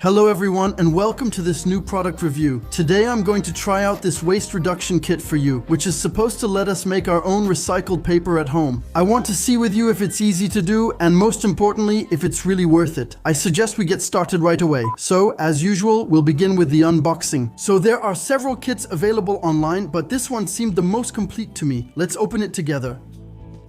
Hello everyone and welcome to this new product review. Today I'm going to try out this waste reduction kit for you, which is supposed to let us make our own recycled paper at home. I want to see with you if it's easy to do and most importantly, if it's really worth it. I suggest we get started right away. So as usual, we'll begin with the unboxing. So there are several kits available online, but this one seemed the most complete to me. Let's open it together.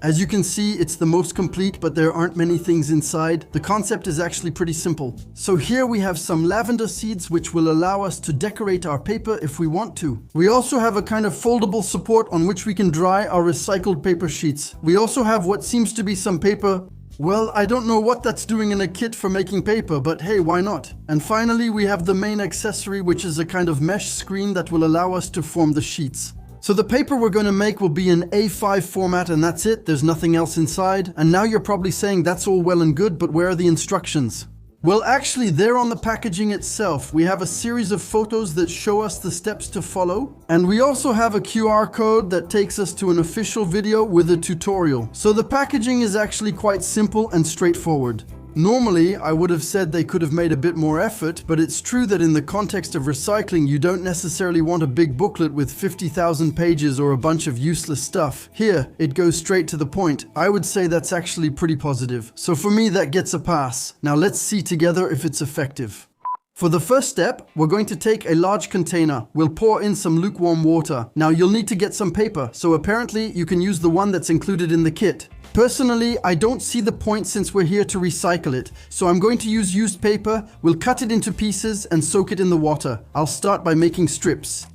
As you can see, it's the most complete, but there aren't many things inside. The concept is actually pretty simple. So here we have some lavender seeds, which will allow us to decorate our paper if we want to. We also have a kind of foldable support on which we can dry our recycled paper sheets. We also have what seems to be some paper. Well, I don't know what that's doing in a kit for making paper, but hey, why not? And finally, we have the main accessory, which is a kind of mesh screen that will allow us to form the sheets. So the paper we're going to make will be in A5 format and that's it, there's nothing else inside. And now you're probably saying that's all well and good, but where are the instructions? Well, actually, they're on the packaging itself. We have a series of photos that show us the steps to follow. And we also have a QR code that takes us to an official video with a tutorial. So the packaging is actually quite simple and straightforward. Normally, I would have said they could have made a bit more effort, but it's true that in the context of recycling, you don't necessarily want a big booklet with 50,000 pages or a bunch of useless stuff. Here, it goes straight to the point. I would say that's actually pretty positive. So for me, that gets a pass. Now let's see together if it's effective. For the first step, we're going to take a large container. We'll pour in some lukewarm water. Now you'll need to get some paper, so apparently you can use the one that's included in the kit. Personally, I don't see the point since we're here to recycle it, so I'm going to use used paper. We'll cut it into pieces and soak it in the water. I'll start by making strips.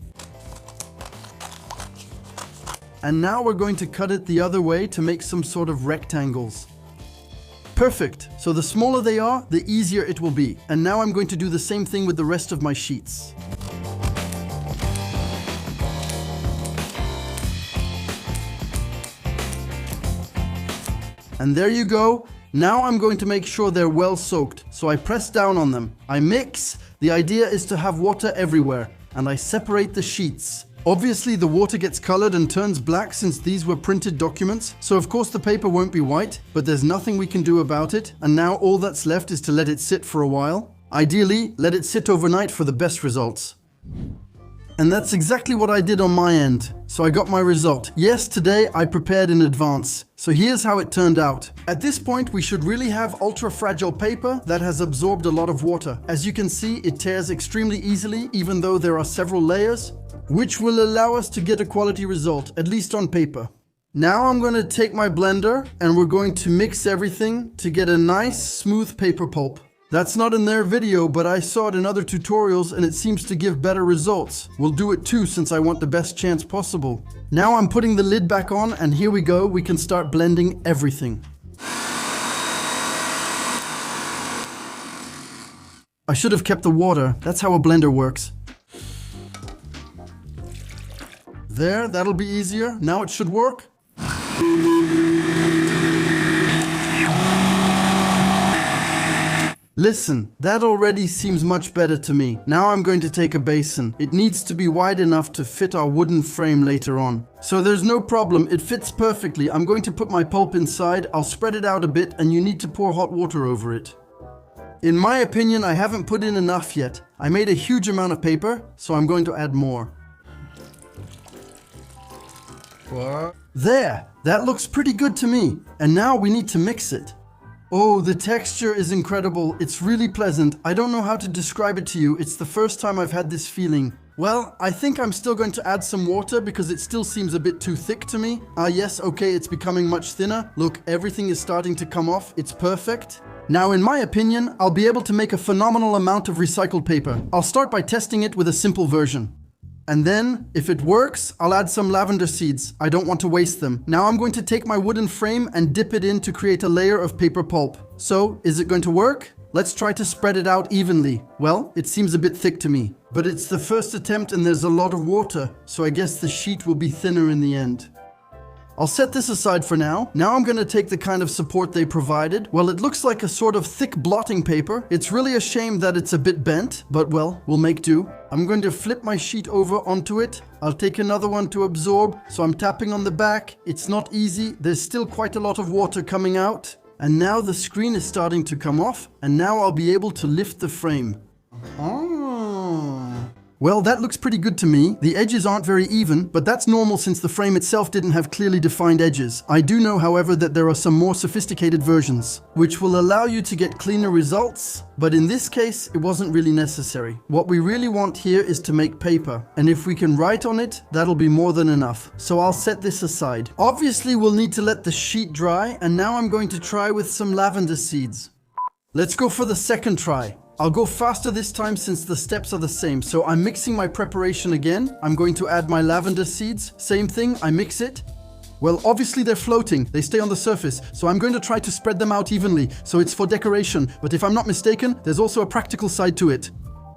And now we're going to cut it the other way to make some sort of rectangles. Perfect. So the smaller they are, the easier it will be. And now I'm going to do the same thing with the rest of my sheets. And there you go. Now I'm going to make sure they're well soaked. So I press down on them. I mix. The idea is to have water everywhere. And I separate the sheets. Obviously the water gets colored and turns black since these were printed documents. So of course the paper won't be white, but there's nothing we can do about it. And now all that's left is to let it sit for a while. Ideally, let it sit overnight for the best results. And that's exactly what I did on my end. So I got my result. Yes, today I prepared in advance. So here's how it turned out. At this point, we should really have ultra-fragile paper that has absorbed a lot of water. As you can see, it tears extremely easily, even though there are several layers, which will allow us to get a quality result, at least on paper. Now I'm going to take my blender and we're going to mix everything to get a nice, smooth paper pulp. That's not in their video, but I saw it in other tutorials and it seems to give better results. We'll do it too since I want the best chance possible. Now I'm putting the lid back on and here we go, we can start blending everything. I should have kept the water, that's how a blender works. There, that'll be easier. Now it should work. Listen, that already seems much better to me. Now I'm going to take a basin. It needs to be wide enough to fit our wooden frame later on. So there's no problem, it fits perfectly. I'm going to put my pulp inside, I'll spread it out a bit and you need to pour hot water over it. In my opinion, I haven't put in enough yet. I made a huge amount of paper, so I'm going to add more. What? There, that looks pretty good to me. And now we need to mix it. Oh, the texture is incredible. It's really pleasant. I don't know how to describe it to you. It's the first time I've had this feeling. Well, I think I'm still going to add some water because it still seems a bit too thick to me. Yes, okay, it's becoming much thinner. Look, everything is starting to come off. It's perfect. Now, in my opinion, I'll be able to make a phenomenal amount of recycled paper. I'll start by testing it with a simple version. And then, if it works, I'll add some lavender seeds. I don't want to waste them. Now I'm going to take my wooden frame and dip it in to create a layer of paper pulp. So, is it going to work? Let's try to spread it out evenly. Well, it seems a bit thick to me. But it's the first attempt and there's a lot of water, so I guess the sheet will be thinner in the end. I'll set this aside for now. Now I'm going to take the kind of support they provided. Well, it looks like a sort of thick blotting paper. It's really a shame that it's a bit bent, but well, we'll make do. I'm going to flip my sheet over onto it. I'll take another one to absorb, so I'm tapping on the back. It's not easy. There's still quite a lot of water coming out. And now the screen is starting to come off, and now I'll be able to lift the frame. Oh. Well, that looks pretty good to me. The edges aren't very even, but that's normal since the frame itself didn't have clearly defined edges. I do know, however, that there are some more sophisticated versions, which will allow you to get cleaner results, but in this case, it wasn't really necessary. What we really want here is to make paper, and if we can write on it, that'll be more than enough. So I'll set this aside. Obviously, we'll need to let the sheet dry, and now I'm going to try with some lavender seeds. Let's go for the second try. I'll go faster this time since the steps are the same. So I'm mixing my preparation again. I'm going to add my lavender seeds. Same thing, I mix it. Well, obviously they're floating. They stay on the surface. So I'm going to try to spread them out evenly. So it's for decoration. But if I'm not mistaken, there's also a practical side to it.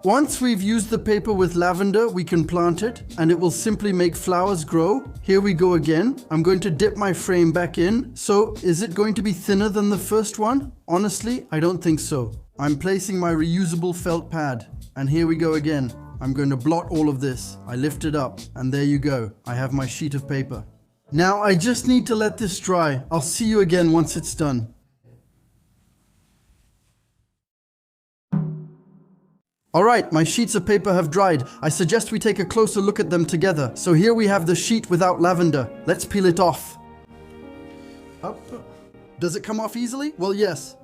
Once we've used the paper with lavender, we can plant it and it will simply make flowers grow. Here we go again. I'm going to dip my frame back in. So is it going to be thinner than the first one? Honestly, I don't think so. I'm placing my reusable felt pad, and here we go again. I'm going to blot all of this. I lift it up, and there you go. I have my sheet of paper. Now I just need to let this dry. I'll see you again once it's done. Alright, my sheets of paper have dried. I suggest we take a closer look at them together. So here we have the sheet without lavender. Let's peel it off. Up. Does it come off easily? Well, yes.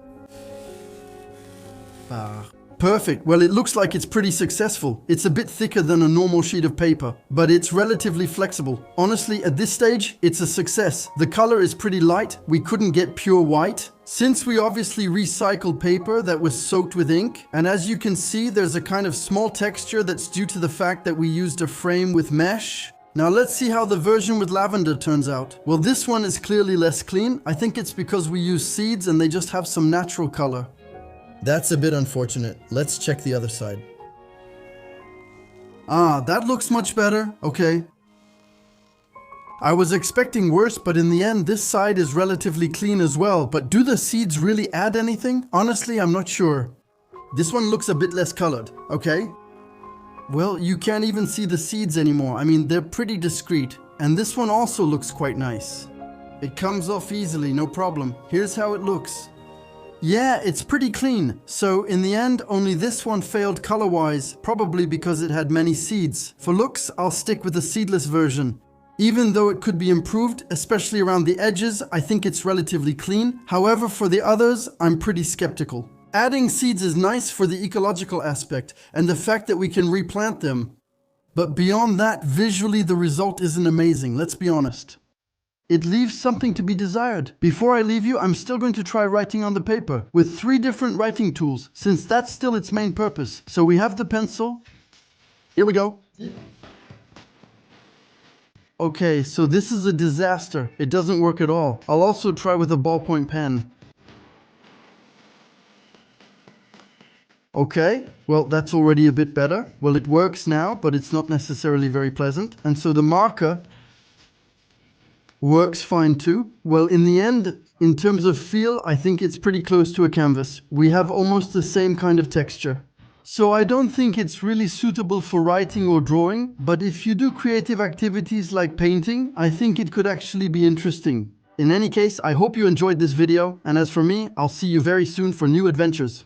Perfect. Well, it looks like it's pretty successful. It's a bit thicker than a normal sheet of paper, but it's relatively flexible. Honestly, at this stage, it's a success. The color is pretty light. We couldn't get pure white, since we obviously recycled paper that was soaked with ink. And as you can see, there's a kind of small texture that's due to the fact that we used a frame with mesh. Now let's see how the version with lavender turns out. Well, this one is clearly less clean. I think it's because we use seeds and they just have some natural color. That's a bit unfortunate. Let's check the other side. Ah, that looks much better. Okay. I was expecting worse, but in the end, this side is relatively clean as well. But do the seeds really add anything? Honestly, I'm not sure. This one looks a bit less colored. Okay. Well, you can't even see the seeds anymore. I mean, they're pretty discreet. And this one also looks quite nice. It comes off easily, no problem. Here's how it looks. Yeah, it's pretty clean. So in the end, only this one failed color-wise, probably because it had many seeds. For looks, I'll stick with the seedless version. Even though it could be improved, especially around the edges, I think it's relatively clean. However, for the others, I'm pretty skeptical. Adding seeds is nice for the ecological aspect and the fact that we can replant them. But beyond that, visually the result isn't amazing, let's be honest. It leaves something to be desired. Before I leave you, I'm still going to try writing on the paper with 3 different writing tools, since that's still its main purpose. So we have the pencil. Here we go. Okay, so this is a disaster. It doesn't work at all. I'll also try with a ballpoint pen. Okay, well, that's already a bit better. Well, it works now, but it's not necessarily very pleasant. And so the marker works fine too. Well, in the end, in terms of feel, I think it's pretty close to a canvas. We have almost the same kind of texture. So I don't think it's really suitable for writing or drawing, but if you do creative activities like painting, I think it could actually be interesting. In any case, I hope you enjoyed this video, and as for me, I'll see you very soon for new adventures.